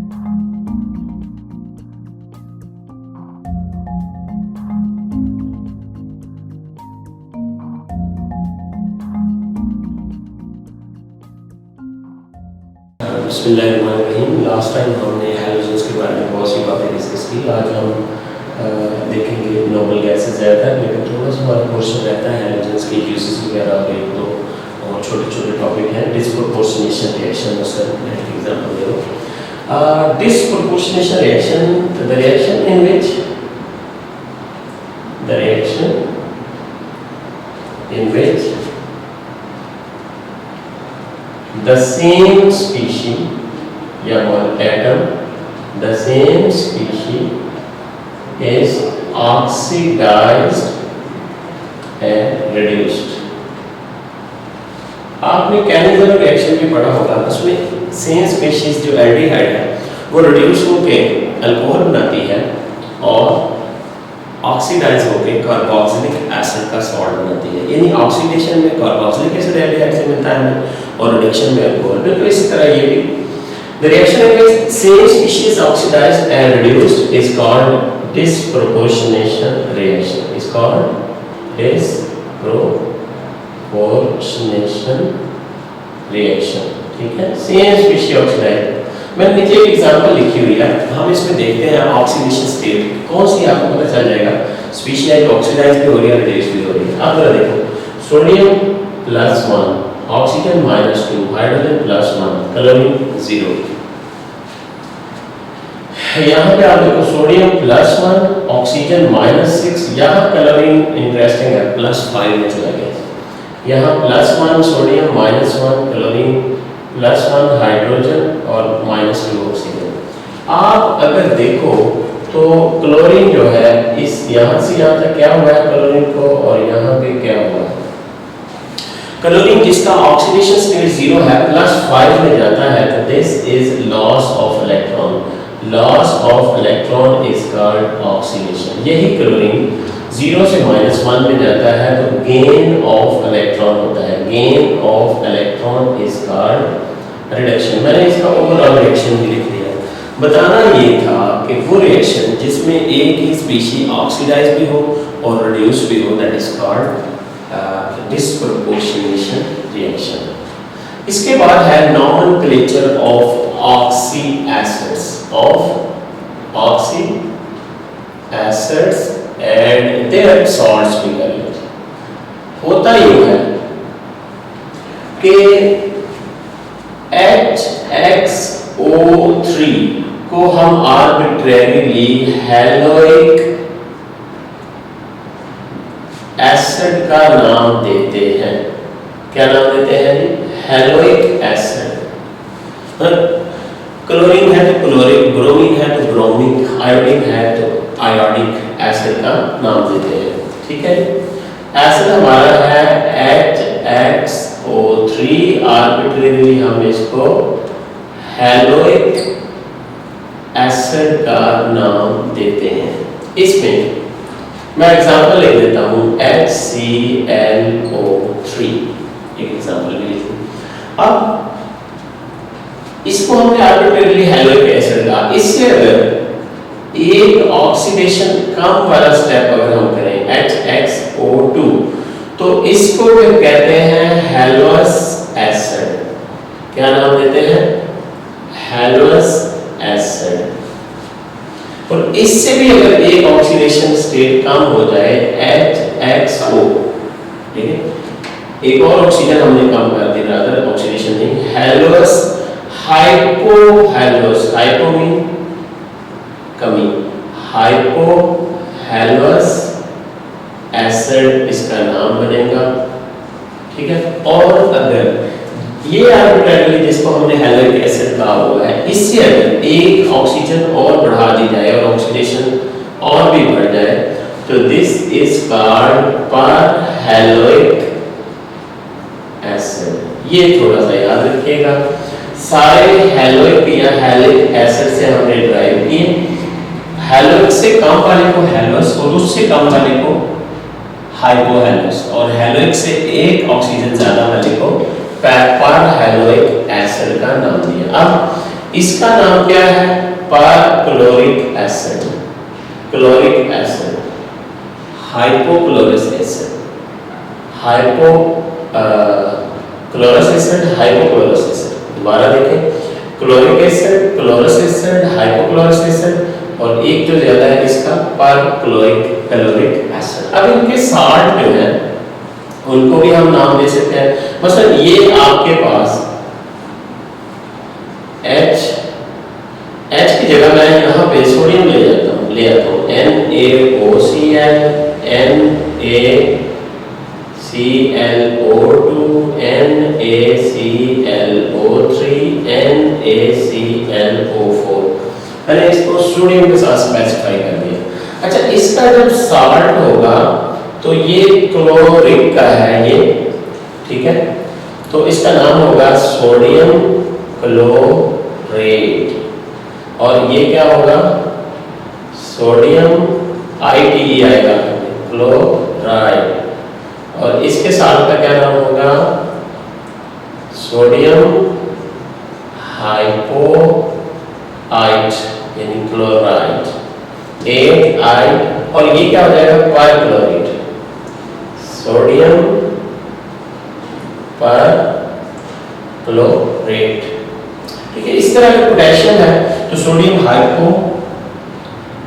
बिस्मिल्लाहिर्रहमानिर्रहीम। Last time हमने halogens के बारे में बहुत सी बातें डिस्कस की। आज हम देखेंगे नोबल गैसेस ज़्यादा, लेकिन थोड़ा सा हमारा पोर्शन रहता है हैलोजन्स के यूजेस वगैरह, एक दो और छोटे छोटे टॉपिक हैं। डिस्प्रोपोर्शनेशन रिएक्शन, सर मैं एक एग्जाम्पल दे रहा हूँ। Disproportionation reaction, the reaction in which the same species या atom, the same species is oxidized and reduced। आपने कैनिज़ल रिएक्शन भी पढ़ा होगा, उसमें सेम स्पीशीज जो एल्डिहाइड है वो रिड्यूस होके अल्कोहल बनाती है और ऑक्सीडाइज होकर कार्बोक्सिलिक एसिड का सॉल्ट बनाती है। यानी ऑक्सीडेशन में कार्बोक्सिलिक एसिड एल्डिहाइड से मिलता है और रिडक्शन में अल्कोहल। बिल्कुल इसी तरह ये भी the reaction in which same species oxidised and reduced is called disproportionation reaction, is called disproportionation reaction. ठीक है, सेम स्पीशीज ऑक्सीडाइज्ड। मैंने नीचे एक एग्जांपल लिखी हुई है, हम इसमें देखते हैं ऑक्सीडेशन स्टेट कौन सी आपको पता चल जाएगा। स्पीशीज ऑक्सीडाइज भी हो रही है, रिड्यूस भी हो रही है। आप जरा देखो, सोडियम +1, ऑक्सीजन -2, हाइड्रोजन +1, क्लोरीन 0। यहाँ पे आप देखो सोडियम +1, ऑक्सीजन -6, यहाँ क्लोरीन इंटरेस्टिंग है +5 में चला गया। यहाँ +1 सोडियम, -1 क्लोरीन, +1 हाइड्रोजन और -2 ऑक्सीजन। आप अगर देखो तो क्लोरीन जो है इस यहाँ से यहाँ तक क्या हुआ है क्लोरीन को, और यहाँ पे क्या हुआ है क्लोरीन जिसका ऑक्सीडेशन स्टेट 0 है +5 में जाता है, तो this is loss of electron. Loss of electron is called oxidation. यही क्लोरीन 0 से -1 में जाता है तो गेन ऑफ इलेक्ट्रॉन होता है। Gain of electron is called reduction. मैंने इसका ओवरऑल रिएक्शन भी लिख दिया। बताना ये था कि वो रिएक्शन जिसमें एक ही स्पीशीज ऑक्सीडाइज भी हो और रिड्यूस भी हो, that is called disproportionation reaction. इसके बाद है nomenclature of oxy acids and their salts भी कर लेते। होता यूं है कि HXO3 को हम आर्बिट्रेरीली हैलोइक एसिड का नाम देते हैं। क्या नाम देते हैं? हैलोइक एसिड। क्लोरीन है तो क्लोरिक, ब्रोमीन है तो ब्रोमिक, आयोडीन है तो आयोडिक एसिड का नाम देते हैं। ठीक है, एसिड हमारा है HXO3, आर्बिट्रेरीली हम इसको हैलोइक एसिड का नाम देते हैं। इसमें मैं एग्जांपल लिख देता हूँ HClO3, एक एग्जांपल भी लिखूं। अब इसको हमने आर्बिट्रेरीली हैलोइक एसिड कहा। इससे अगर एक ऑक्सीडेशन कम वाला स्टेप अगर हम करें HXO2, तो इसको फिर कहते हैं हैलोअस एसिड। क्या नाम देते हैं? हैलोअस एसिड। और इससे भी अगर एक ऑक्सीडेशन स्टेट कम हो जाए HXO, ठीक है, एक और ऑक्सीजन हमने कम कर दी, रादर ऑक्सीडेशन नहीं, हैलोअस हाइपोहैलोअस, हाइपो मीन कमी, हाइपोहैलोअस एसिड इसका नाम बनेगा। ठीक है, और अगर ये आर्बिट्रेरीली जिसको हमने हैलोइक एसिड कहा हुआ है, इससे अगर एक ऑक्सीजन और बढ़ा दी जाए और ऑक्सीडेशन और भी बढ़ जाए, तो दिस इज कॉल्ड परहैलोइक एसिड। ये थोड़ा सा याद रखिएगा। सारे हैलोइक या हैलिक एसिड से हमने ड्राइव किए। हैलोइक से कम वाले को हैलोअस और उससे कम वाले को हाइपोहैलोअस, और हैलोइक से एक ऑक्सीजन ज्यादा वाले को परहैलोइक एसिड का नाम दिया। अब इसका नाम क्या है? Perchloric acid. Chloric acid, hypochlorous acid, chlorous acid, hypochlorous acid. दोबारा देखें, chloric acid, chlorous acid, hypochlorous acid, और एक जो ज्यादा है इसका परक्लोरिक क्लोरिक एसिड। अब इनके साल्ट जो है उनको भी हम नाम दे सकते हैं। मसलन ये आपके पास H की जगह मैं यहाँ पे सोडियम ले आता हूँ NaOCl, NaClO2, NaClO3, NaClO4। मैंने इसको सोडियम के साथ स्पेसिफाई कर दिया। अच्छा, इसका जब साल्ट होगा तो ये क्लोरिक का है ये, ठीक है, तो इसका नाम होगा सोडियम क्लोरेट, और ये क्या होगा? सोडियम ITE आएगा, क्लोराइड, और इसके साथ का क्या नाम होगा? सोडियम हाइपोआइट यानी क्लोराइड, 8I, और ये क्या हो जाएगा? Perchlorate, sodium perchlorate. ठीक है, इस तरह का पोटेशियम है तो sodium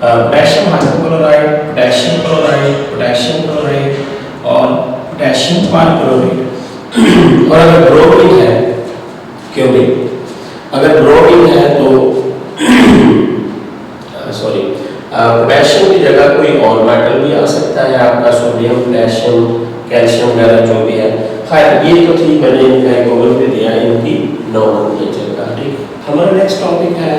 potassium hypochloride, potassium chloride, potassium chloride और पोटेशियम परक्लोराइड। और अगर ब्रोमीन है, क्योंकि अगर ब्रोमीन है तो सॉरी, पोटेशियम की जगह कोई और मेटल भी आ सकता है आपका, सोडियम, पोटेशियम, कैल्शियम वगैरह जो भी है। खैर ये तो ठीक, मैंने इनका एक ओवरव्यू दिया इनकी नॉमेनक्लेचर का। ठीक, हमारा नेक्स्ट टॉपिक है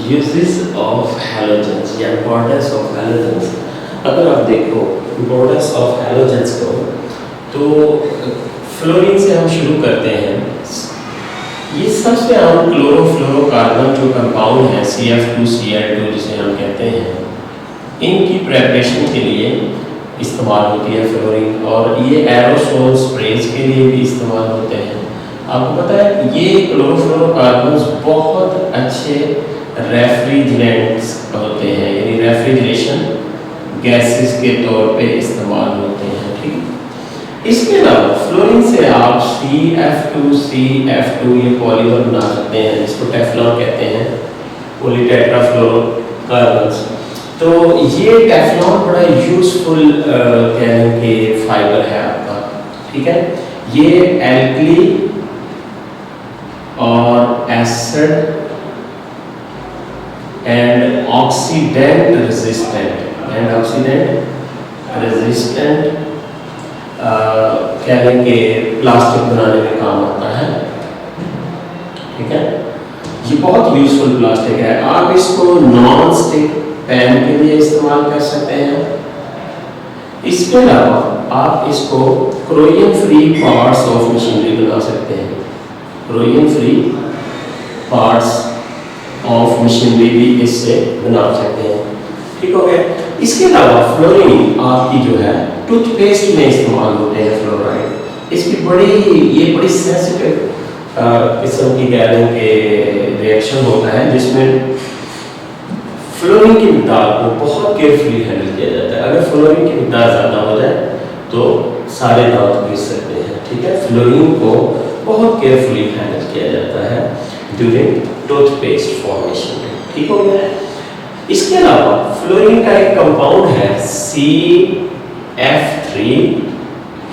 यूजेस ऑफ हैलोजेंस या इंपॉर्टेंस ऑफ हैलोजेंस। अगर आप देखो इंपॉर्टेंस ऑफ हैलोजेंस को, तो फ्लोरीन से हम शुरू करते हैं। ये सबसे आम क्लोरोफ्लोरोकार्बन जो कंपाउंड है CF2Cl2 जिसे हम कहते हैं, इनकी प्रेपरेशन के लिए इस्तेमाल होती है फ्लोरीन, और ये एरोसोल स्प्रेज के लिए भी इस्तेमाल होते हैं। आपको पता है ये क्लोरोफ्लोरोकार्बन्स बहुत अच्छे रेफ्रिजरेंट्स होते हैं, यानी रेफ्रिजरेशन गैसेस के तौर पे इस्तेमाल होते हैं। ठीक, इसके अलावा फ्लोरीन से आप CF2 ये पॉलीमर बना सकते हैं, जिसको टेफ्लॉन कहते हैं, पॉलीटेट्राफ्लोरोकार्बन्स। तो ये टेफ्लॉन बड़ा यूजफुल के फाइबर है आपका। ठीक है, ये एल्कली और एसिड एंड ऑक्सीडेंट रेजिस्टेंट के प्लास्टिक बनाने में काम आता है। ठीक है, ये बहुत यूजफुल प्लास्टिक है। आप इसको नॉन स्टिक पैन के लिए इस्तेमाल कर सकते हैं। इसके अलावा आप इसको क्रोयन फ्री पार्ट्स ऑफ मशीनरी बना सकते हैं, क्रोयन फ्री पार्ट्स ऑफ मशीनरी भी इससे बना सकते हैं। ठीक हो गया। इसके अलावा फ्लोरीन आपकी जो है टूथपेस्ट में इस्तेमाल होते हैं फ्लोराइड। इसकी ये बड़ी सेंसिटिव किस्म की कह लें कि रिएक्शन होता है, जिसमें फ्लोरीन की मिकदार को बहुत केयरफुली हैंडल किया जाता है। अगर फ्लोरीन की मिकदार ज़्यादा हो जाए तो सारे दांत घिस सकते हैं। ठीक है, फ्लोरीन को बहुत केयरफुली हैंडल किया जाता है ड्यूरिंग टूथपेस्ट फॉर्मेशन। ठीक हो गया। इसके अलावा फ्लोरीन का एक कंपाउंड है CF3,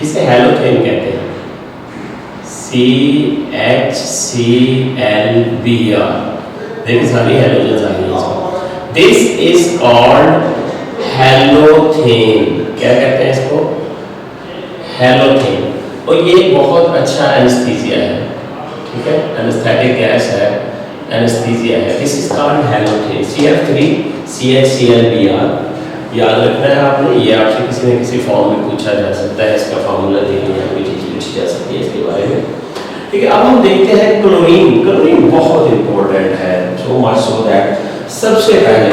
जिसे हैलोथेन कहते हैं, CHClBr। देखिए सारी हैलोजेंस आ गई हैं। This is called हैलोथेन। क्या कहते हैं इसको? हैलोथेन। और ये बहुत अच्छा एनेस्थीसिया है। ठीक है, एनेस्थेटिक गैस है, एनेस्थीसिया है। This is called हैलोथेन। CF3 CHClBr याद रखना है आपने। ये आपसे किसी न किसी फॉर्म में पूछा जा सकता है, इसका फार्मूला दे दिया, कोई चीज़ पूछी जा सकती है इसके बारे में। ठीक है, अब हम देखते हैं क्लोरीन। क्लोरीन बहुत इंपॉर्टेंट है, सो मच सो दैट सबसे पहले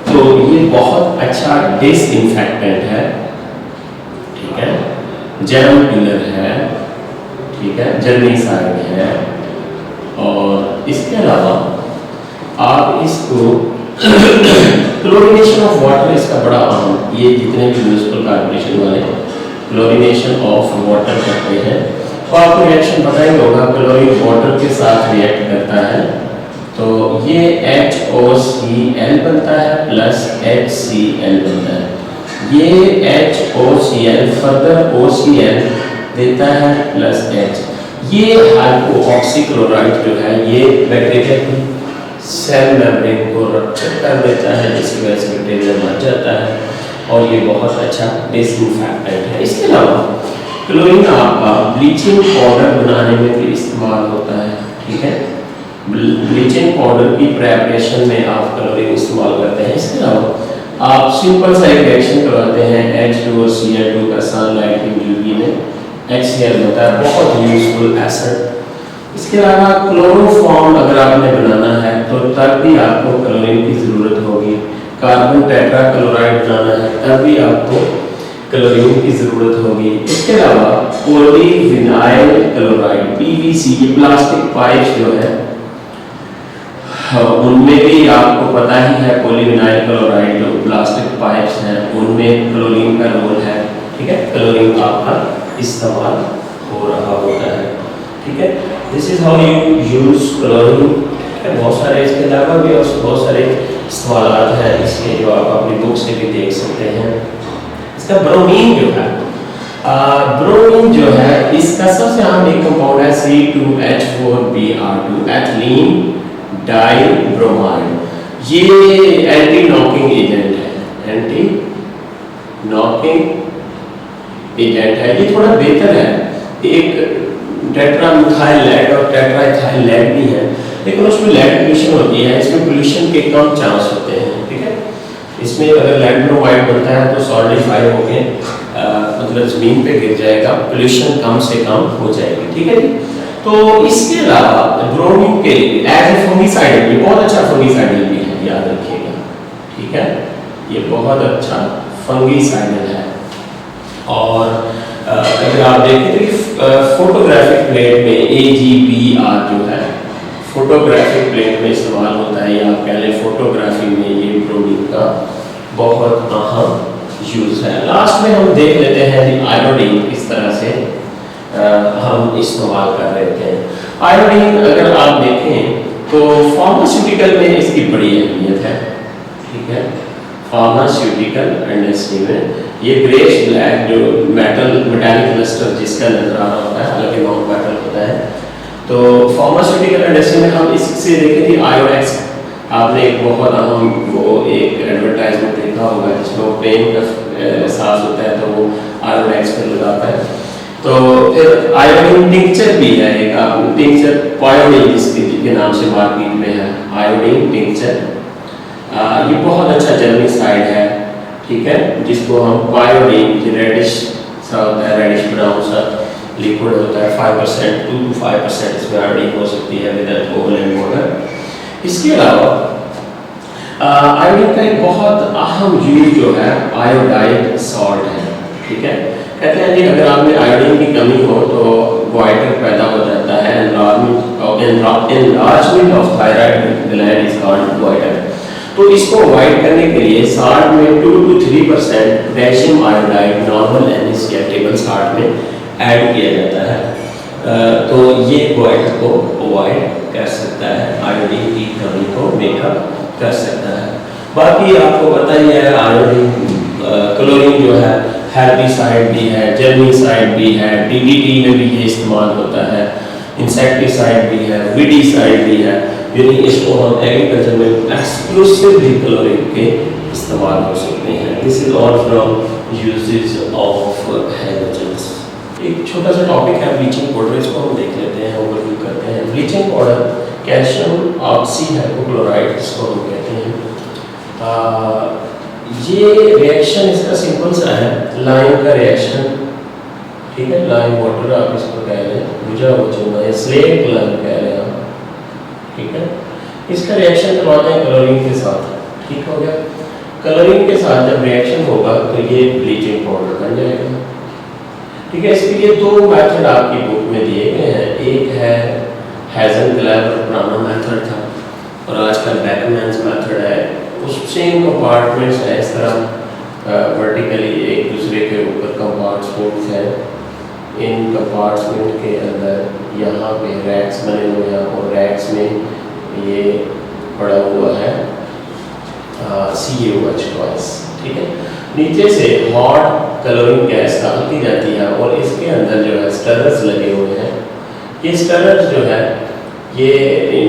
तो ये बहुत अच्छा डिसइंफेक्टेंट है। ठीक है, जर्म किलर है। ठीक है, जर्मीसाइड है, और इसके अलावा आप इसको क्लोरीनेशन ऑफ वाटर, इसका बड़ा अहम, ये जितने भी म्यूनिसिपल कॉर्पोरेशन वाले क्लोरीनेशन ऑफ वाटर करते हैं तो आपको रिएक्शन पता ही होगा, क्लोरीन वाटर के साथ रिएक्ट करता है तो ये HOCl बनता है प्लस HCl बनता है। ये HOCl फर्दर OCl देता है प्लस H। ये हाइपोऑक्सीक्लोराइड जो है ये बैक्टीरिया की सेल मेम्ब्रेन को रप्चर कर देता है, जिसकी वजह से बैक्टीरिया मर जाता है और ये बहुत अच्छा डिसइंफेक्टेंट है। इसके अलावा क्लोरीन आपका ब्लीचिंग पाउडर बनाने में भी इस्तेमाल होता है। ठीक है, ब्लीचिंग पाउडर की प्रेपरेशन में आप क्लोरीन इस्तेमाल करते हैं। इसके अलावा आप सिंपल सा एक रिएक्शन करवाते हैं H2 और Cl2 का सनलाइट की यूवी में HCl होता है, बहुत यूजफुल एसिड। इसके अलावा क्लोरोफॉर्म अगर आपने बनाना है तो तब भी आपको क्लोरीन की ज़रूरत होगी। कार्बन टेट्रा क्लोराइड बनाना है तब भी आपको क्लोरीन की ज़रूरत होगी। इसके अलावा पॉलीविनाइल क्लोराइड PVC, ये प्लास्टिक पाइप जो है उनमें भी आपको पता ही है, पॉलीविनाइल क्लोराइड जो प्लास्टिक पाइप्स हैं उनमें क्लोरीन का रोल है। ठीक है, क्लोरीन आपका इस्तेमाल हो रहा होता है। ठीक है, this is how you use chlorine. बहुत सारे इसके अलावा भी और बहुत सारे इस्तेमाल हैं इसके, जो आप अपनी बुक से भी देख सकते हैं। इसका ब्रोमीन जो है, ब्रोमीन जो है इसका सबसे आम एक कंपाउंड है C2H4Br2 एथिलीन डाइब्रोमाइड। ये एंटी नॉकिंग एजेंट है, एंटी नॉकिंग एजेंट है। ये थोड़ा बेहतर है, एक टेट्रामिथाइल लेड और टेट्राइथाइल लेड भी है, लेकिन उसमें लेड पोल्यूशन होती है, इसमें पोल्यूशन के कम चांस होते हैं। ठीक है, इसमें अगर लेड ब्रोमाइड बनता है तो सॉलिडिफाई होकर मतलब जमीन पे गिर जाएगा, पोल्यूशन कम से कम हो जाएगी। ठीक है जी, तो इसके अलावा ब्रोमीन के लिए एज ए फंगिसाइड भी बहुत अच्छा फंगिसाइड भी है, याद रखिएगा। ठीक है, ये बहुत अच्छा फंगिसाइड है। और अगर आप देखें तो फोटोग्राफिक प्लेट में AgBr जो है फोटोग्राफिक प्लेट में इस्तेमाल होता है, या आप कह लें फोटोग्राफी में ये ब्रोमीन का बहुत अहम यूज है। लास्ट में हम देख लेते हैं कि आयोडीन किस तरह से हम इस्तेमाल कर रहे थे। आयोडीन अगर आप देखें तो फार्मास्यूटिकल में इसकी बड़ी अहमियत है। ठीक है, फार्मास्यूटिकल इंडस्ट्री में ये ग्रेश ब्लैक जो मेटालिक लस्टर जिसका नजर आ रहा होता है, हालांकि नॉन मेटल होता है, तो फार्मास्यूटिकल इंडस्ट्री में हम इससे देखें थी आयोडेक्स। आपने एक बहुत अहम वो एक एडवर्टाइजमेंट देखा होगा जिसमें वो पेन का एहसास होता है तो वो आयोडेक्स पर लगाता है। तो फिर आयोडीन टिंक्चर भी है, एक टिंक्चर पायोडीन जिसके नाम से मार्केट में है, आयोडीन टिंक्चर। ये बहुत अच्छा जर्मीसाइड है। ठीक है, जिसको हम पायोडीन रेडिश सा होता है, रेडिश ब्राउन सा लिक्विड होता है, 5% 2 to 5% इसमें आयोडीन हो सकती है विद कोवलेंट वाटर। इसके अलावा आयोडीन का एक बहुत अहम यूज जो है आयोडाइड सॉल्ट है। ठीक है, कहते हैं कि अगर आप में आयोडीन की कमी हो तो गोइटर पैदा हो जाता है, enlargement of thyroid gland is called goitre. तो इसको अवॉइड करने के लिए साल्ट में 2 to 3% potassium iodide normal NaCl table salt में ऐड किया जाता है। तो ये गोइटर को अवॉइड कर सकता है, आयोडीन की कमी को मेकअप कर सकता है। बाकी आपको पता ही है आयोडीन क्लोरीन जो है हेर्बिसाइड भी है, जर्मीसाइड भी है, DDT में भी ये इस्तेमाल होता है, इंसेक्टिसाइड भी है, विडीसाइड भी है। यानी इसको हम एग्रीकल्चर में एक्सक्लूसिवली क्लोरीन के इस्तेमाल हो सकते हैं। This is all from uses of halogens. एक छोटा सा टॉपिक है ब्लीचिंग पाउडर, इसको हम देख लेते हैं, ओवरव्यू करते हैं। Bleaching powder calcium oxy hypochloride इसको हम कहते हैं। ये रिएक्शन इसका सिंपल सा है, लाइम का रिएक्शन। ठीक है, लाइम वाटर आप इसको कह लें, बुझा हुआ चूना या स्लेट लाइम कह लें आप। ठीक है, इसका रिएक्शन करवाते हैं क्लोरीन के साथ। ठीक हो गया, क्लोरीन के साथ जब रिएक्शन होगा तो ये ब्लीचिंग पाउडर बन जाएगा। ठीक है, इसके लिए दो मेथड आपकी बुक में दिए गए हैं। एक है हेज़नक्लैव और पुराना मेथड था और आजकल बैकमैन्स मेथड है। उस सेम कंपार्टमेंट्स है इस तरह वर्टिकली एक दूसरे के ऊपर कंपार्टमेंट्स हैं। इन कंपार्टमेंट के अंदर यहाँ पे रैक्स बने हुए हैं और रैक्स में ये पड़ा हुआ है CaOH गैस, ठीक है। नीचे से हॉट कलरिंग गैस डाल दी जाती है और इसके अंदर जो है स्टरर्स लगे हुए हैं। ये स्टरर्स जो है ये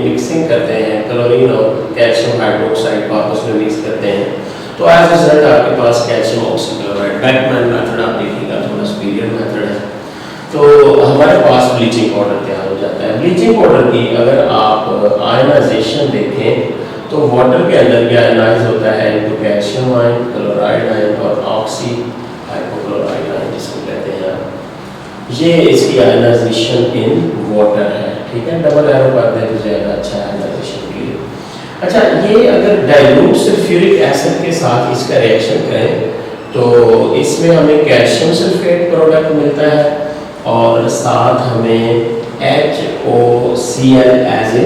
मिक्सिंग करते हैं क्लोरीन और कैल्शियम हाइड्रोक्साइड को आपस में मिक्स करते हैं। तो एज अ रिजल्ट आपके पास कैल्शियम ऑक्सीक्लोराइड, बैकमैन मेथड आप देखिएगा थोड़ा सुपीरियर मेथड है। तो हमारे पास ब्लीचिंग पाउडर तैयार हो जाता है। ब्लीचिंग पाउडर की अगर आप आयनाइजेशन देखें तो वाटर के अंदर क्या आयनाइज होता है into calcium ion, chloride ion और ऑक्सी हाइपोक्लोराइड आयन जिसको कहते हैं। ये इसकी आयनाइजेशन इन वाटर है, ठीक है। डबल एरो कर दें तो ज़्यादा अच्छा है आयनाइजेशन के लिए। अच्छा, ये अगर डाइल्यूट सल्फ्यूरिक एसिड के साथ इसका रिएक्शन करें तो इसमें हमें कैल्शियम सल्फेट प्रोडक्ट मिलता है और साथ हमें HOCl एज ए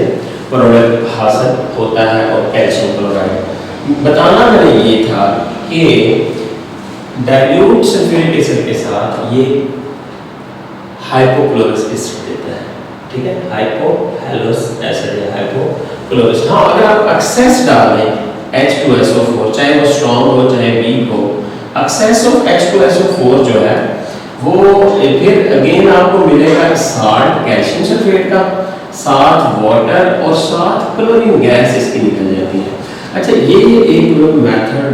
प्रोडक्ट हासिल होता है और कैल्शियम क्लोराइड। बताना मैंने ये था कि डाइल्यूट सल्फ्यूरिक एसिड के साथ ये हाइपोक्लोरस एसिड देता है, ठीक है। हाइपोहेलोस एसिड या हाइपोक्लोरस। हाँ, अगर आप एक्सेस डाल दें H2SO4, चाहे वो स्ट्रॉन्ग हो चाहे वीक हो, एक्सेस ऑफ H2SO4 जो है वो फिर अगेन आपको मिलेगा साल्ट कैल्शियम सल्फेट का, साथ वाटर और साथ क्लोरीन गैस इसकी निकल जाती है। अच्छा, ये एक मेथड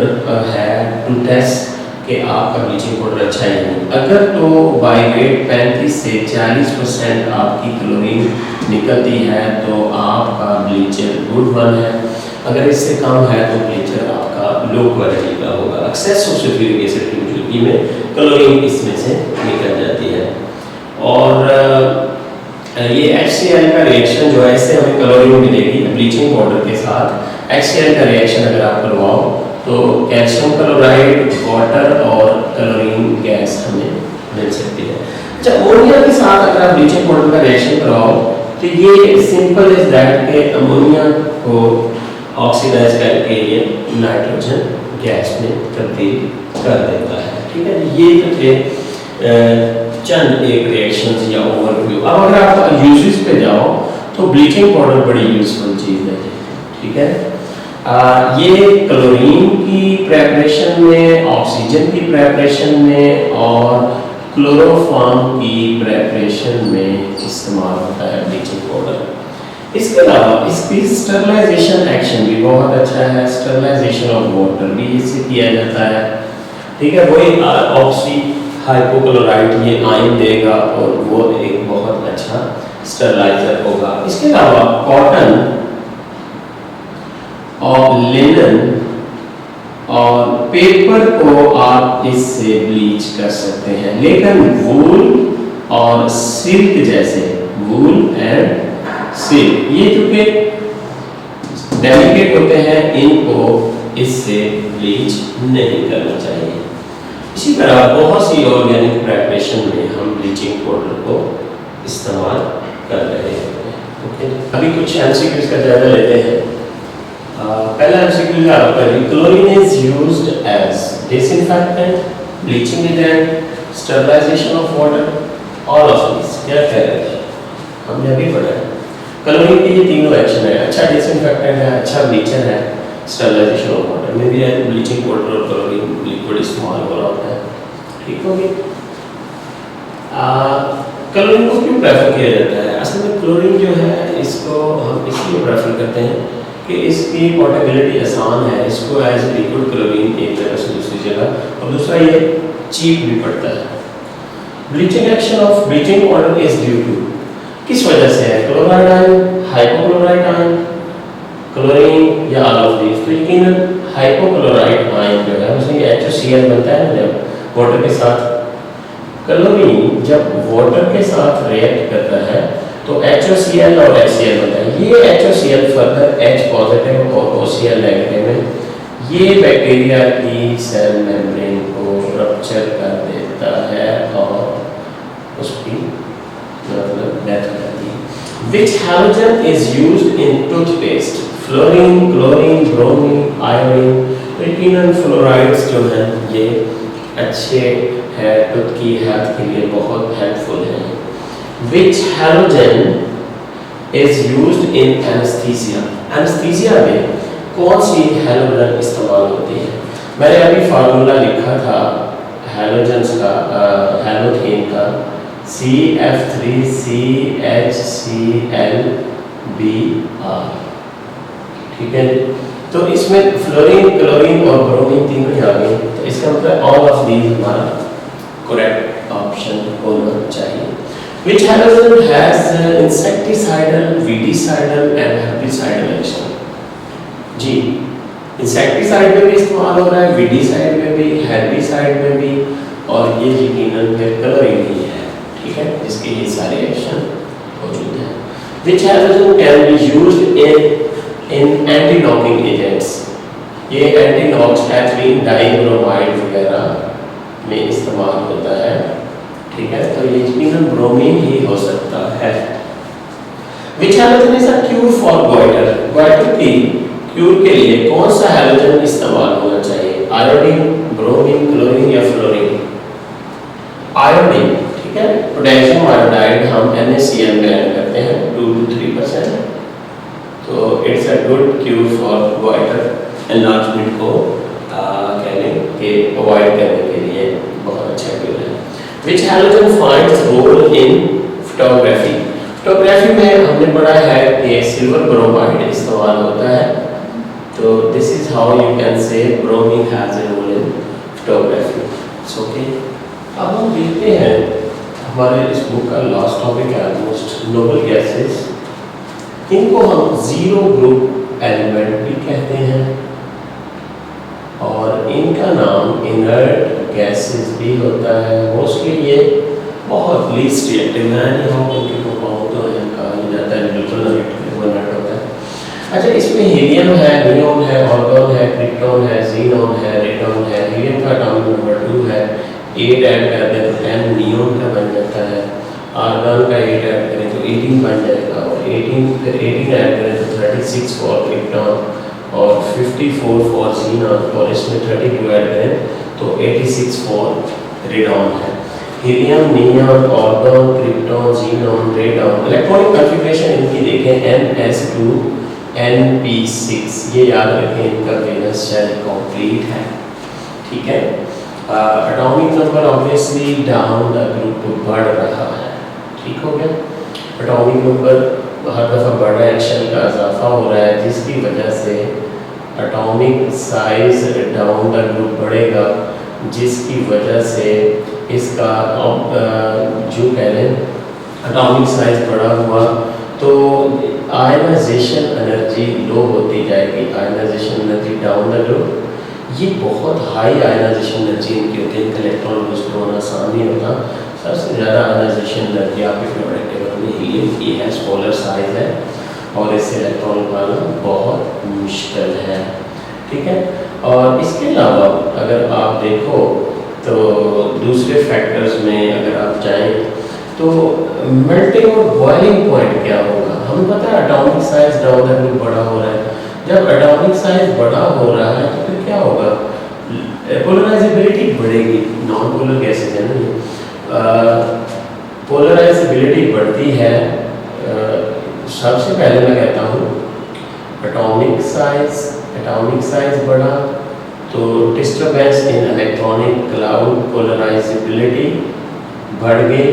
है टू टेस्ट कि आपका ब्लीचिंग पाउडर अच्छा ही है। अगर तो बाय वेट 35 से 40% आपकी क्लोरीन निकलती है तो आपका ब्लीचर गुड वन है। अगर इससे कम है तो ब्लीचर आपका लो क्वालिटी का होगा। एक्सेस ऑफ सल्फ्यूरिक एसिड की मौजूदगी में क्लोरीन इसमें से निकल जाती है और ये HCl का रिएक्शन जो है इससे हमें क्लोरीन मिलेगी ब्लीचिंग पाउडर के साथ। HCl का रिएक्शन अगर आप करवाओ तो कैल्शियम क्लोराइड, वाटर और क्लोरीन गैस हमें मिल सकती है। अच्छा, अमोनिया के साथ अगर आप ब्लीचिंग पाउडर का रिएक्शन करवाओ तो ये सिंपल इज दैट के अमोनिया को ऑक्सीडाइज करके ये नाइट्रोजन गैस में तब्दील कर देता है, ठीक है। ये तो थे चंद एक रिएक्शंस या ओवरव्यू। अब अगर आप यूजेस पे जाओ तो ब्लीचिंग पाउडर बड़ी यूजफुल चीज़ है, ठीक है। ये क्लोरीन की प्रेपरेशन में, ऑक्सीजन की प्रेपरेशन में और क्लोरोफॉर्म की प्रेपरेशन में इस्तेमाल होता है ब्लीचिंग पाउडर। इसके अलावा इसकी स्टरलाइजेशन एक्शन भी बहुत अच्छा है। स्टरलाइजेशन ऑफ वाटर भी इससे किया जाता है, ठीक है। वही ऑक्सी हाइपोक्लोराइड ये आयन देगा और वो एक बहुत अच्छा स्टरलाइजर होगा। इसके अलावा कॉटन और लिनन और पेपर को आप इससे ब्लीच कर सकते हैं, लेकिन वूल और सिल्क जैसे, वूल एंड सिल्क ये जो कि डेलिकेट होते हैं, इनको इससे ब्लीच नहीं करना चाहिए। इसी तरह बहुत सी ऑर्गेनिक प्रेपरेशन में हम ब्लीचिंग पाउडर को इस्तेमाल कर रहे हैं, ओके। अभी कुछ एमसीक्यूज का जायजा लेते हैं। पहला एमसीक्यू आपका chlorine is used as disinfectant, bleaching agent, sterilisation of water, all of this. क्या कह रहे थे हमने अभी पढ़ा है। क्लोरीन की ये तीनों एक्शन है, अच्छा डिसइंफेक्टेंट है, अच्छा ब्लीचर है, स्टरलाइजेशन ऑफ वाटर में भी है। ब्लीचिंग पाउडर और क्लोरीन लिक्विड इस्तेमाल हो रहा होता है, ठीक हो गया। क्लोरीन को क्यों प्रेफर किया जाता है? असल में क्लोरीन जो है इसको हम इसलिए प्रेफर करते हैं कि इसकी पोर्टेबिलिटी आसान है। इसको एज लिक्विड क्लोरीन एक जगह से दूसरी जगह, और दूसरा ये चीप भी पड़ता है। Bleaching action of bleaching powder is due to, किस वजह से है? Chloride ion, hypochloride ion, chlorine या ऑल ऑफ दिस। तो यकीनन हाइपोक्लोराइड आयन जो है उसमें HCl बनता है जब वाटर के साथ। क्लोरीन जब वाटर के साथ रिएक्ट करता है तो HOCl और HCl बनता है। ये HOCl फर्दर H पॉजिटिव और OCl नेगेटिव में ये बैक्टीरिया की सेल मेम्ब्रेन को रप्चर कर देता है और उसकी मतलब डेथ हो जाती है। Which halogen is used in toothpaste? Fluorine, chlorine, bromine, iodine. Retinal fluorides जो हैं ये अच्छे है टूथ की हेल्थ के लिए बहुत हेल्पफुल हैं। Which halogen is used in anesthesia? Anaesthesia में कौन सी हैलोजन इस्तेमाल होती है? मैंने अभी फार्मूला लिखा था हैलोजन्स का, हैलोथेन का CF3CHClBr, ठीक है। तो इसमें फ्लोरीन, क्लोरीन और ब्रोमीन तीनों ही आ गए, तो इसका मतलब ऑल ऑफ दीज हमारा करेक्ट ऑप्शन होना चाहिए। Which halogen has insecticidal, weedicidal and herbicidal action? जी, इंसेक्टिसाइड में भी इस्तेमाल हो रहा है, वीडीसाइड में भी, हेर्बिसाइड में भी, और ये यकीनन फिर क्लोरीन ही है, ठीक है, जिसके ये सारे एक्शन मौजूद हैं। Which halogen can be used in anti-knocking agents? ये एंटी-नॉक्स, एथिलीन, डाइब्रोमाइड वगैरह में इस्तेमाल होता है, ठीक है, तो ये यकीनन ब्रोमीन ही हो सकता है। Which halogen is a cure for goiter? Goitre की क्यूर के लिए कौन सा हैलोजन इस्तेमाल होना चाहिए? आयोडीन, ब्रोमीन, क्लोरीन या फ्लोरीन? आयोडीन, ठीक है। पोटेशियम आयोडाइड हम NaCl में ऐड करते हैं 2 to 3%, तो it's a good cure for goitre enlargement को कहने के अवॉइड करने के लिए बहुत अच्छा क्यूर है। Which halogen finds role in photography? Photography में हमने पढ़ा है कि सिल्वर ब्रोमाइड इस्तेमाल होता है, तो this is how you can say bromine has a role in photography. It's okay. अब हम देखते हैं हमारे इस बुक का लास्ट टॉपिक है ऑलमोस्ट नोबल गैसेस। इनको हम जीरो ग्रुप एलिमेंट भी कहते हैं और इनका नाम इनर्ट गैसेस भी होता है। मोस्टली ये बहुत लीस्ट रिएक्टिव है, नहीं हम उनके कंपाउंड तो है कहा जाता है बिल्कुल रिएक्टिव इनर्ट होता है। अच्छा, इसमें हीलियम है, नियोन है, ऑर्गन है, क्रिप्टॉन है, जीनॉन है, रेडॉन है। हीलियम का एटॉमिक नंबर 2 है, 8 ऐड कर दें तो 10 नियोन का बन जाता है। आर्गन का 8 ऐड करें तो 18 बन जाएगा, और 18 ऐड करें तो 36 फॉर क्रिप्टॉन और 54 फॉर जीनॉन, और इसमें 32 ऐड करें तो 86 फॉर रेडॉन है। Helium, neon, organ, krypton, xenon, radon. Electronic configuration इनकी देखें NS2 NP6, ये याद रखें, इनका वैलेंस शेल कंप्लीट है, ठीक है। Atomic number obviously down the group बढ़ रहा है, ठीक हो गया। एटॉमिक नंबर हर दफ़ा बढ़ रहा है, शेल का इजाफा हो रहा है, जिसकी वजह से atomic size down the group बढ़ेगा, जिसकी वजह से इसका जो कह लें एटॉमिक साइज बढ़ा हुआ तो आयनाइजेशन एनर्जी लो होती जाएगी। Ionisation energy down the group, ये बहुत हाई आयनाइजेशन एनर्जी इनकी होती है, इनका इलेक्ट्रॉन बूस्ट होना आसान नहीं होता। सबसे ज़्यादा आयनाइजेशन एनर्जी आपके फेवरेट टेबल में हीलियम की है, स्मॉलर साइज है और इससे इलेक्ट्रॉन निकालना बहुत मुश्किल है, ठीक है। और इसके अलावा अगर आप देखो तो दूसरे फैक्टर्स में अगर आप जाएँ तो मेल्टिंग और बॉइलिंग पॉइंट क्या होगा? हमें पता है atomic size down the group बड़ा हो रहा है। जब एटॉमिक साइज बड़ा हो रहा है तो फिर क्या होगा? पोलराइजेबिलिटी बढ़ेगी। नॉन पोलर गैसेज है ना, पोलराइजेबिलिटी बढ़ती है। सबसे पहले मैं कहता हूँ एटॉमिक साइज बढ़ा तो disturbance in electronic cloud polarisability बढ़ गई।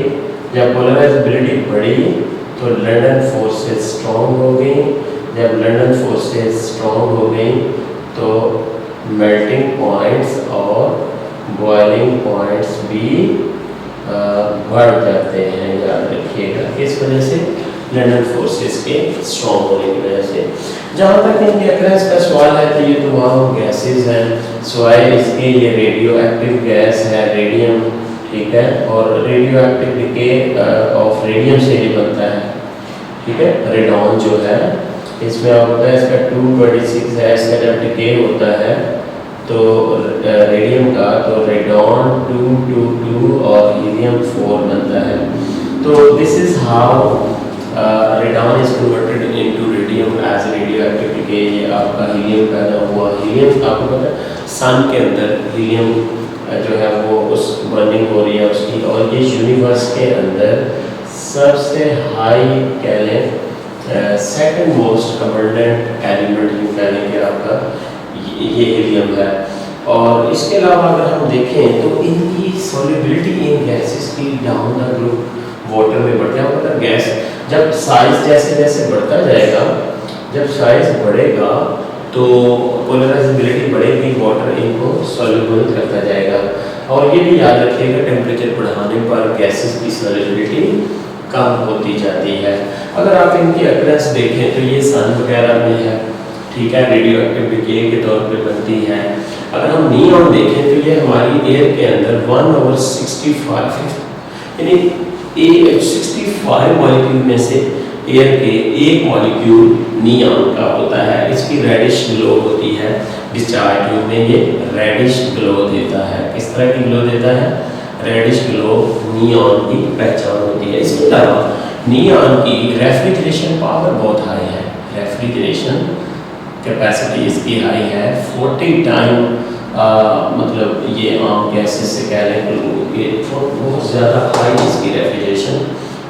जब पोलराइजेबिलिटी बढ़ी तो लंदन फोर्सेस स्ट्रॉन्ग हो गई। जब लंदन फोर्सेस स्ट्रॉन्ग हो गई तो मेल्टिंग पॉइंट्स और बॉइलिंग पॉइंट्स भी बढ़ जाते हैं, याद रखिएगा। किस वजह से? लंदन फोर्सेस के स्ट्रॉन्ग होने की वजह से। जहाँ तक इनके अक्रेंस का सवाल है तो ये तमाम गैसेज हैं, सवाए इसके ये रेडियो एक्टिव गैस है रेडियम, ठीक है, और radio active decay of radium से ये बनता है, ठीक है। रेडॉन जो है इसमें आप पता है इसका 226 है, इसका जब डिके होता है तो रेडियम का तो रेडॉन 222 और हीलियम 4 बनता है। तो this is how radon is converted into radium as radioactive decay. ये आपका हीलियम पैदा हुआ, हीलियम आपको पता है सन के अंदर हीलियम जो है वो उस बर्निंग हो रही है उसकी, और ये यूनिवर्स के अंदर सबसे हाई कह लें सेकंड मोस्ट अबंडेंट एलिमेंट जो कह लेंगे आपका ये हीलियम है। और इसके अलावा अगर हम देखें तो इनकी सॉल्युबिलिटी इन गैसेस की डाउन द ग्रुप वाटर में बढ़ता है। मतलब गैस जब साइज जैसे जैसे बढ़ता जाएगा, जब साइज बढ़ेगा तो पोलराइजेबिलिटी बढ़ेगी, वाटर इनको सॉल्युबल करता जाएगा। और ये भी याद रखिएगा टेम्परेचर बढ़ाने पर गैसेस की सॉल्युबिलिटी कम होती जाती है। अगर आप इनकी अक्रेंस देखें तो ये सन वगैरह में है, ठीक है, रेडियो एक्टिव डिके के तौर पे बनती है। अगर हम नियॉन देखें तो ये हमारी एयर के अंदर 1/65 यानी 65 मॉलिक्यूल में से एयर के एक मॉलिक्यूल नियॉन का होता है। इसकी रेडिश ग्लो होती है, डिस्चार्ज ट्यूब में ये रेडिश ग्लो देता है। किस तरह की ग्लो देता है? रेडिश ग्लो नियॉन की पहचान होती है। इसके अलावा नियॉन की रेफ्रिजरेशन पावर बहुत हाई है, रेफ्रिजरेशन कैपेसिटी इसकी हाई है 40 टाइम, मतलब ये आम गैसेस से कह रहे हैं ये बहुत ज़्यादा हाई इसकी रेफ्रिजरेशन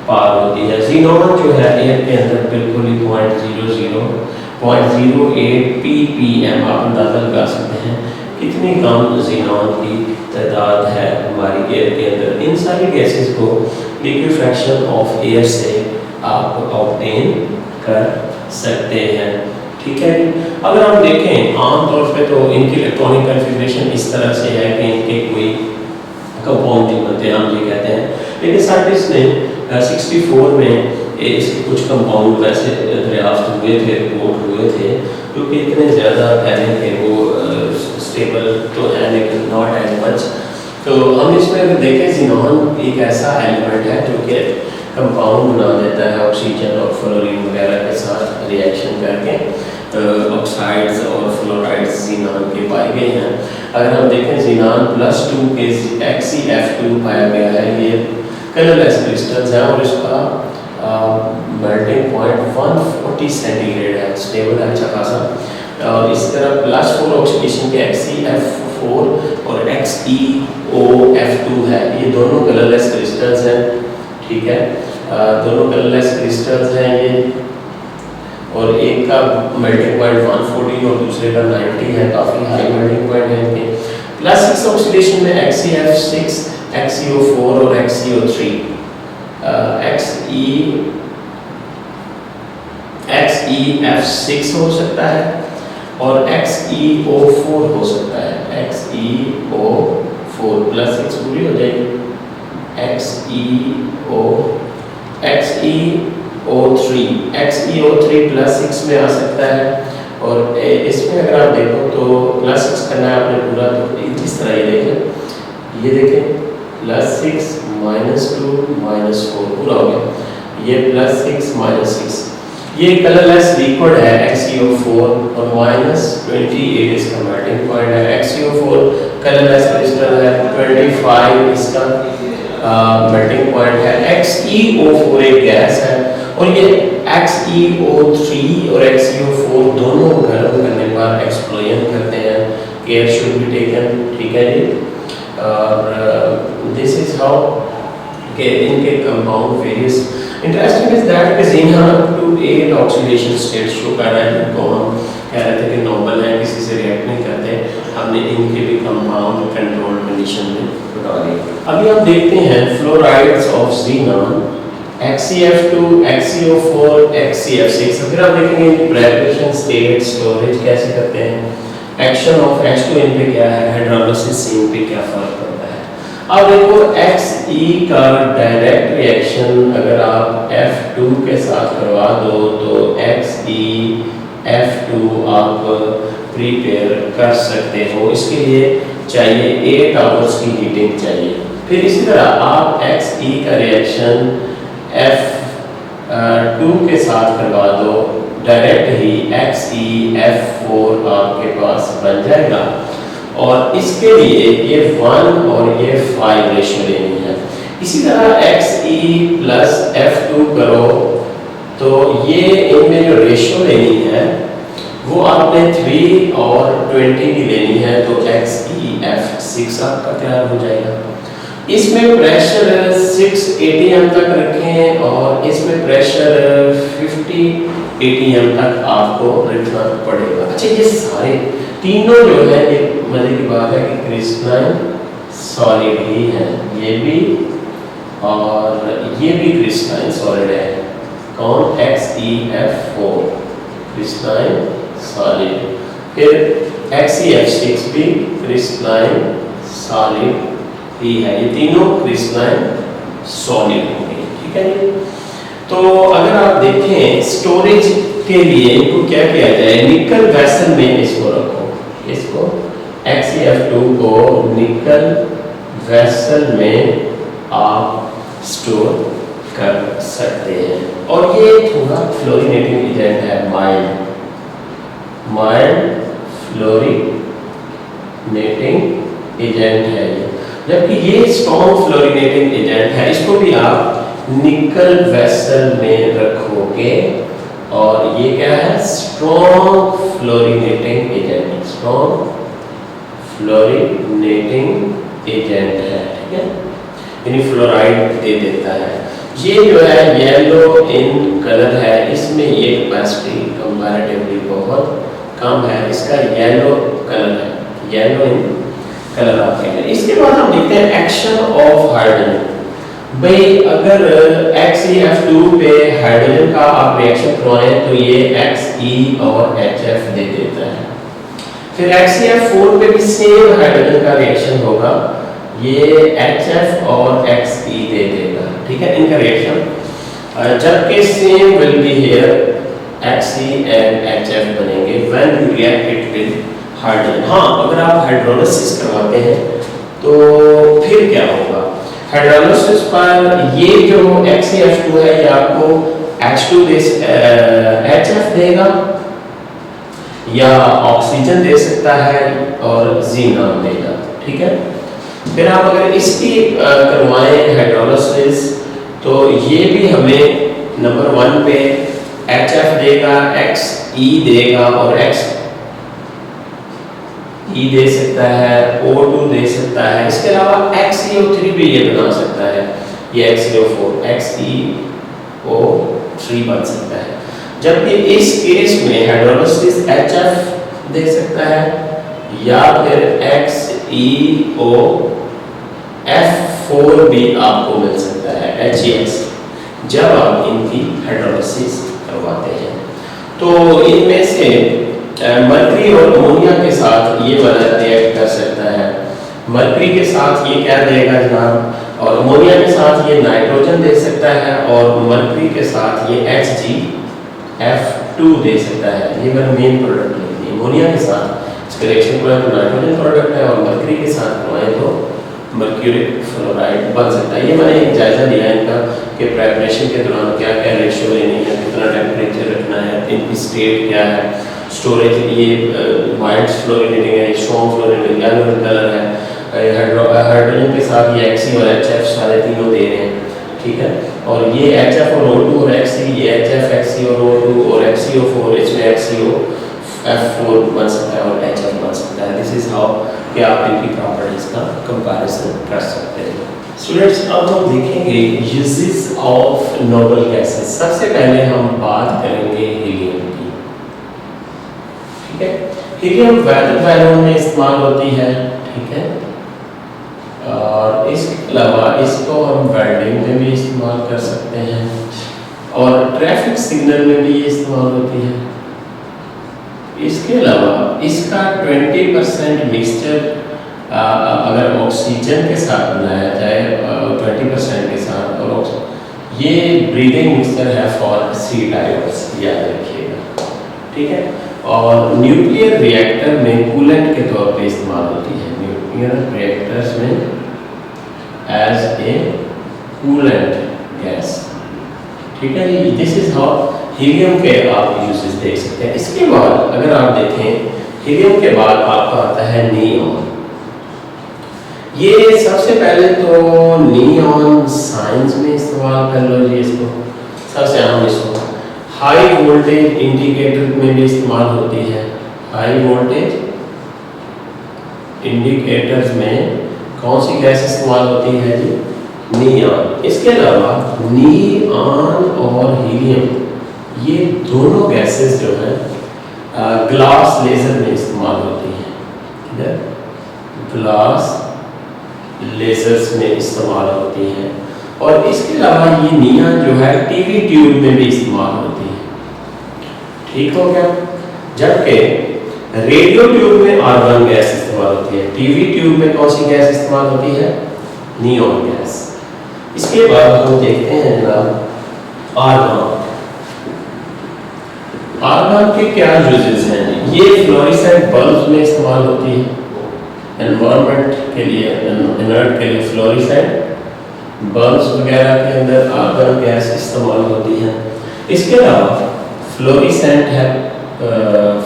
पावर होती है। ज़ीनॉन जो है एयर के अंदर बिल्कुल ही 0.08 ppm, आप अंदाज़ा लगा सकते हैं कितनी कम ज़ीनॉन की तादाद है हमारी एयर के अंदर। इन सारी गैसेस को लिक्विफैक्शन ऑफ एयर से आप ऑब्टेन कर सकते हैं, ठीक है। अगर हम देखें आमतौर पे तो इनकी इलेक्ट्रॉनिक कन्फिग्रेशन इस तरह से है कि इनके कोई कंपाउंड नहीं बनते, हम ये कहते हैं। लेकिन साइंटिस्ट ने 64 में इसके कुछ कंपाउंड वैसे दरियाफ्त हुए थे, रिपोर्ट हुए थे, क्योंकि इतने ज़्यादा पहले थे वो स्टेबल तो है लेकिन नॉट एज मच। तो हम इसमें अगर देखें ज़ीनॉन एक ऐसा एलिमेंट है जो कि कंपाउंड बना देता है ऑक्सीजन और फ्लोरीन वगैरह के साथ रिएक्शन करके ऑक्साइड्स और फ्लोराइड्स ज़ीनॉन के पाए गए हैं। अगर हम देखें ज़ीनॉन +2 के XeF2 पाया गया है, ये कलरलेस क्रिस्टल्स है और इसका मेल्टिंग पॉइंट 140 सेंटीग्रेड है, स्टेबल है अच्छा खासा। और इस तरह +4 ऑक्सीडेशन के XeF4 और XeOF2 है, ये दोनों कलरलेस क्रिस्टल्स हैं, ठीक है, दोनों कलरलेस क्रिस्टल्स हैं ये। और एक का मेल्टिंग पॉइंट 140 और दूसरे का 90 है, काफ़ी हाई मेल्टिंग पॉइंट है इनके। +6 ऑक्सीडेशन में XeF6, XeO4 और XeO3, XeF6 हो सकता है और XeO4 हो सकता है, XeO4 +6 पूरी हो जाएगी, XeO3 +6 में आ सकता है। और इसमें अगर आप देखो तो +6 करना है आपने पूरा, तो इस तरह ये देखें, ये देखें +6 -2 -4 पूरा हो गया, ये +6 -6, ये कलरलेस लिक्विड है XeO4 और -28 इसका मेल्टिंग पॉइंट है। XeO4 कलरलेस क्रिस्टल है, 25 इसका मेल्टिंग पॉइंट है। XeO4 एक गैस है और ये XeO3 और XeO4 दोनों गर्म करने पर एक्सप्लोजन करते हैं। केयर शुड बी टेकन, ठीक है जी। और दिस इज हाउ के इनके compound various. Interesting is that कि xenon up to 8 oxidation state show कर रहा है, जिनको हम कह रहे थे कि नॉर्मल है, किसी से रिएक्ट नहीं करते, हमने इनके भी कंपाउंड कंट्रोल कंडीशन में बता दिया। अभी हम देखते हैं fluorides of xenon, XeF2, XeO4, XeF6। फिर आप देखेंगे प्रिपरेशन स्टेट स्टोरेज कैसे करते हैं, एक्शन ऑफ H2 इन पे क्या है, हाइड्रोलाइसिस इन पे क्या फर्क पड़ता है। अब देखो Xe का डायरेक्ट रिएक्शन अगर आप F2 के साथ करवा दो तो XeF2 आप प्रिपेयर कर सकते हो। इसके लिए चाहिए 8 आवर्स की हीटिंग चाहिए। फिर इसी तरह आप Xe का रिएक्शन F2 के साथ करवा दो, डायरेक्ट ही XeF4 आपके पास बन जाएगा। और इसके लिए ये 1 और ये 5 रेशियो लेनी है। इसी तरह Xe + F2 करो तो ये इनमें जो रेशियो लेनी है वो आपने 3 और 20 की लेनी है, तो XeF6 आपका तैयार हो जाएगा। इसमें प्रेशर 6 atm तक रखें और इसमें प्रेशर 50 atm तक आपको रखना पड़ेगा। अच्छा, ये सारे तीनों जो है, ये मजे की बात है कि क्रिस्टलाइन सॉलिड ही है, ये भी और ये भी क्रिस्टलाइन सॉलिड है। कौन? XeF4 क्रिस्टलाइन सॉलिड, फिर XeF6 भी क्रिस्टलाइन सॉलिड ही है। ये तीनों क्रिस्टलाइन सॉलिड होंगे, ठीक है जी। तो अगर आप देखें स्टोरेज के लिए इनको क्या किया जाए, निकल वेसल में इसको रखो, इसको XeF2 को निकल वेसल में आप स्टोर कर सकते हैं। और ये थोड़ा फ्लोरिनेटिंग एजेंट है, माइल्ड फ्लोरिनेटिंग एजेंट है ये, जबकि ये स्ट्रॉन्ग फ्लोरिनेटिंग एजेंट है। इसको भी आप निकल वेसल में रखोगे और ये क्या है? Strong fluorinating agent, strong fluorinating agent है, ठीक है, यानी फ्लोराइड दे देता है। ये जो है येलो इन कलर है, इसमें ये कैपेसिटी कंपैरेटिवली बहुत कम है, इसका येलो कलर है, येलो इन कलर आप कहेंगे। इसके बाद हम देखते हैं एक्शन ऑफ हाइड्रोजन। भाई अगर XeF2 पे हाइड्रोजन का आप रिएक्शन करवाएं तो ये Xe और HF दे देता है। फिर XeF4 पे भी सेम हाइड्रोजन का रिएक्शन होगा, ये HF और Xe दे देगा, ठीक है, इनका रिएक्शन। जबकि same will be here Xe and HF बनेंगे when you react it with hydrogen. हाँ, अगर आप हाइड्रोलिसिस करवाते हैं तो फिर क्या होगा? हाइड्रोलिसिस पर ये जो XeF2 है ये आपको H2 HF देगा या ऑक्सीजन दे सकता है और जीनान देगा, ठीक है। फिर आप अगर इसकी करवाएं हाइड्रोलिसिस तो ये भी हमें नंबर 1 पे HF देगा, Xe देगा और E दे सकता है, O2 दे सकता है। इसके अलावा XeO3 भी ये बना सकता है, ये XeO4 XeO3 बन सकता है। जबकि इस केस में हाइड्रोलिसिस HF दे सकता है या फिर XeOF4 भी आपको मिल सकता है, HEX, जब आप इनकी हाइड्रोलिसिस करवाते हैं। तो इनमें से मरकरी और अमोनिया के साथ ये वाला रिएक्ट कर सकता है। मरकरी के साथ ये क्या देगा जनाब, और अमोनिया के साथ ये नाइट्रोजन दे सकता है, और मरकरी के साथ ये HgF2 दे सकता है। ये मेरा मेन प्रोडक्ट है। अमोनिया के साथ इसका रिएक्शन करवाएं तो नाइट्रोजन प्रोडक्ट है, और मरकरी के साथ करवाएं तो मर्क्यूरिक फ्लोराइड बन सकता है। ये मैंने एक जायजा लिया इनका कि प्रेपरेशन के दौरान क्या क्या रेशियो लेनी है, कितना टेम्परेचर रखना है, इनकी स्टेट क्या है, स्टोरेज, ये वाइट फ्लोरिनेटिंग है, स्ट्रॉन्ग फ्लोरिनेटिंग येलो कलर है, हाइड्रोजन के साथ ये Xe और HF सारे तीनों दे रहे हैं, ठीक है। और ये HF और O2 और Xe, ये HF Xe और O2 और XeO4, इसमें XeOF4 बन सकता है और HF बन सकता है। दिस इज हाउ कि आप इनकी प्रॉपर्टीज का कंपैरिजन कर सकते हैं। स्टूडेंट्स, अब हम देखेंगे यूजेस ऑफ नोबल गैसेस। सबसे पहले हम बात करेंगे हीलियम की, ठीक है। हीलियम वेदर बैलून में इस्तेमाल होती है, ठीक है, और इसके अलावा इसको हम वेल्डिंग में भी इस्तेमाल कर सकते हैं और ट्रैफिक सिग्नल में भी इस्तेमाल होती है। इसके अलावा इसका 20% मिक्सचर अगर ऑक्सीजन के साथ बनाया जाए 20% के साथ, और ये ब्रीदिंग मिक्सचर है फॉर सी डायोड्स, याद रखिएगा, ठीक है। और न्यूक्लियर रिएक्टर में कूलेंट के तौर पे इस्तेमाल होती है, न्यूक्लियर रिएक्टर्स में एज ए कूलेंट गैस, ठीक है जी। दिस इज हाउ हीलियम के आप यूजेस देख सकते हैं। इसके बाद अगर आप देखें हीलियम के बाद आपका आता है नियॉन। ये सबसे पहले तो नियॉन साइंस में इस्तेमाल कर लो जी, इसको सबसे आम इसको हाई वोल्टेज इंडिकेटर में भी इस्तेमाल होती है। हाई वोल्टेज इंडिकेटर्स में कौन सी गैस इस्तेमाल होती है जी? नियॉन। इसके अलावा नियॉन और हीलियम ये दोनों गैसेस जो हैं ग्लास लेजर में इस्तेमाल होती हैं। किधर? ग्लास लेजर्स में इस्तेमाल होती हैं। और इसके अलावा ये नियॉन जो है टीवी ट्यूब में भी इस्तेमाल होती है। ठीक हो गया। जबकि रेडियो ट्यूब में आर्गन गैस इस्तेमाल होती है। टीवी ट्यूब में कौन सी गैस इस्तेमाल होती है? Neon gas. इसके बाद हम देखते हैं जनाब आर्गन। आर्गन के क्या यूजेस हैं? ये फ्लोरेसेंट बल्ब में इस्तेमाल होती है। एनवायरनमेंट के लिए, इनर्ट के लिए फ्लोरेसेंट बल्ब्स वगैरह के अंदर आर्गन गैस इस्तेमाल होती है। इसके अलावा फ्लोरेसेंट है,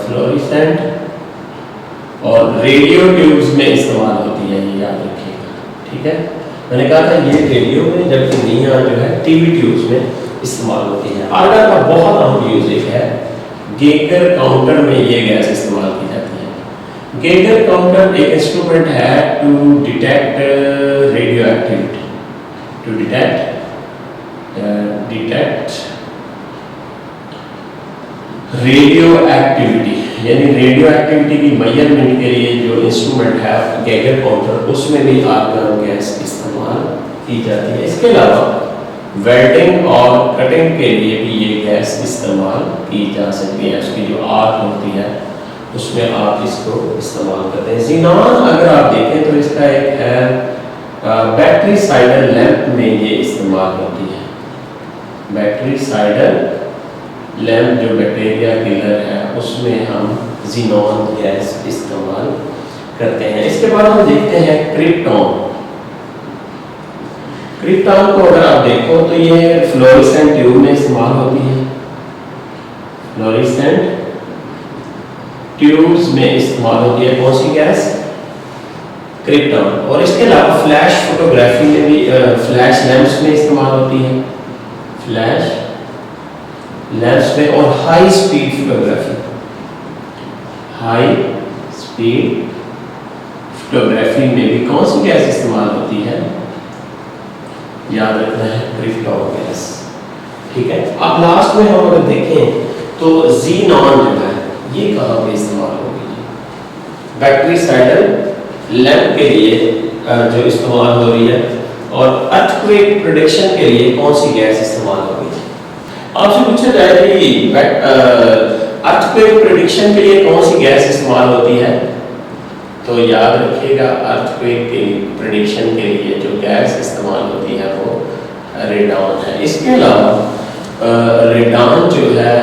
फ्लोरेसेंट और रेडियो ट्यूब्स में इस्तेमाल होती है, ये याद रखिएगा। ठीक है, मैंने कहा था ये रेडियो में, जबकि नियॉन जो है टीवी ट्यूब्स में इस्तेमाल होती है। आर्गन का बहुत अहम यूज एक है, गेगर काउंटर में ये गैस इस्तेमाल की जाती है। गेगर काउंटर एक इंस्ट्रूमेंट है to detect radioactivity, to detect radioactivity, यानी रेडियो एक्टिविटी की मेजरमेंट के लिए जो इंस्ट्रूमेंट है गेगर काउंटर, उसमें भी आर्गन गैस इस्तेमाल की जाती है। इसके अलावा वेल्डिंग और कटिंग के लिए भी ये गैस इस्तेमाल की जा सकती है। उसकी जो आग होती है उसमें आप इसको इस्तेमाल करते हैं। ज़ीनॉन अगर आप देखें तो इसका एक है बैटरी साइडर लैंप में ये इस्तेमाल होती है। बैटरी साइडर लैंप जो बैक्टीरिया किलर है उसमें हम ज़ीनॉन गैस इस्तेमाल करते हैं। इसके बाद हम देखते हैं क्रिप्टॉन। क्रिप्टॉन को अगर आप देखो तो ये फ्लोरेसेंट ट्यूब में इस्तेमाल होती है। फ्लोरेसेंट ट्यूब्स में इस्तेमाल होती है कौन सी गैस? क्रिप्टॉन। और इसके अलावा फ्लैश फोटोग्राफी में भी, फ्लैश लैंप्स में इस्तेमाल होती है। फ्लैश लैंप्स में और high speed photography, high speed photography में भी कौन सी गैस इस्तेमाल होती है? याद रखना है क्रिप्टॉन गैस। ठीक है, अब लास्ट में हम अगर देखें तो ज़ीनॉन जो है ये कहाँ पे इस्तेमाल होगी? बैटरी साइडर लैंप के लिए जो इस्तेमाल हो रही है, और अर्थक्वेक प्रेडिक्शन के लिए कौन सी गैस इस्तेमाल होगी? आपसे पूछा जाए कि अर्थक्वेक प्रेडिक्शन के लिए कौन सी गैस इस्तेमाल होती है, तो याद रखिएगा अर्थक्वेक के प्रेडिक्शन के लिए जो गैस इस्तेमाल होती है वो रेडॉन है। इसके अलावा रेडॉन जो है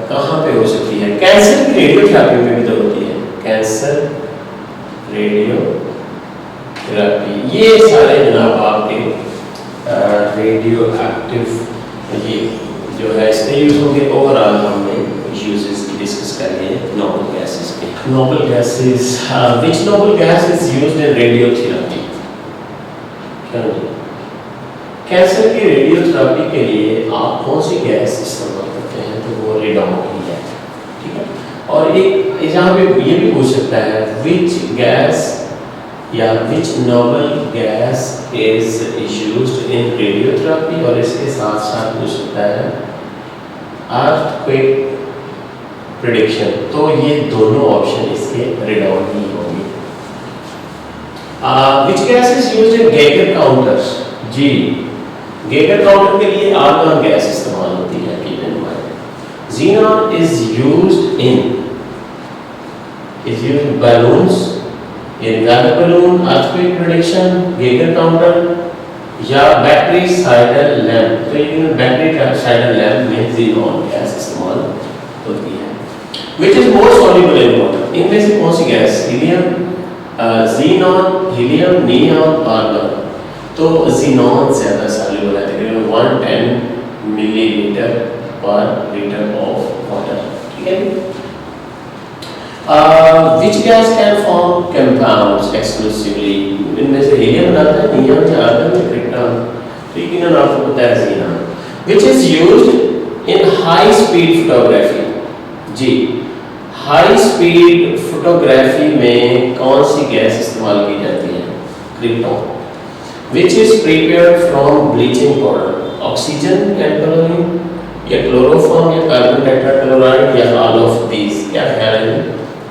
कहाँ पे हो सकती है? कैंसर की रेडियोथेरेपी में भी तो होती है। कैंसर रेडियोथेरेपी, ये सारे जनाब आपके रेडियो एक्टिव ये जो है इसमें यूज होंगे। ओवरऑल हमने यूजेस डिस्कस कर लिए नोबल गैसेस के। Noble gases, which noble gas is used in radiotherapy? Cancer की रेडियोथेरेपी के लिए आप कौन सी गैस इस्तेमाल करते हैं? तो वो रेडॉन ही है। ठीक है, और एक यहाँ पे ये भी पूछ सकता है व्हिच गैस या which noble gas is used in radiotherapy, और इसके साथ साथ पूछ सकता है अर्थक्वेक प्रेडिक्शन। तो ये दोनों ऑप्शन इसके रेडॉन ही होंगे। Which gas is used in Geiger counters? जी, गेगर काउंटर के लिए आर्गन गैस इस्तेमाल होती है। Keep in mind xenon is used in balloons, in weather balloon, earthquake prediction, Geiger counter या बैटरी साइडर लैंप। तो ये बैटरी साइडर लैंप में ज़ीनॉन गैस इस्तेमाल होती है। Which is more soluble in water? इनमें से कौन सी gas? Helium, xenon, helium, neon, argon. तो ज़ीनॉन ज़्यादा soluble है, तकरीबन 110 मिलीलीटर पर लीटर ऑफ वाटर। ठीक है। Which gas can form compounds exclusively? इनमें से हीलियम बनाता है, नियॉन या आर्गन या क्रिप्टॉन? तो ये किन्होंने आपको पता है xenon. Which is used in high speed photography. जी, हाई स्पीड फोटोग्राफी में कौन सी गैस इस्तेमाल की जाती है? Krypton. Which is prepared from bleaching powder? Oxygen या क्लोरीन या क्लोरोफॉर्म या कार्बन टेट्राक्लोराइड या ऑल ऑफ दीज? क्या ख्याल है?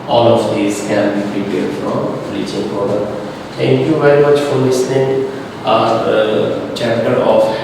All of these can be prepared from bleaching powder. Thank you very much for listening our chapter of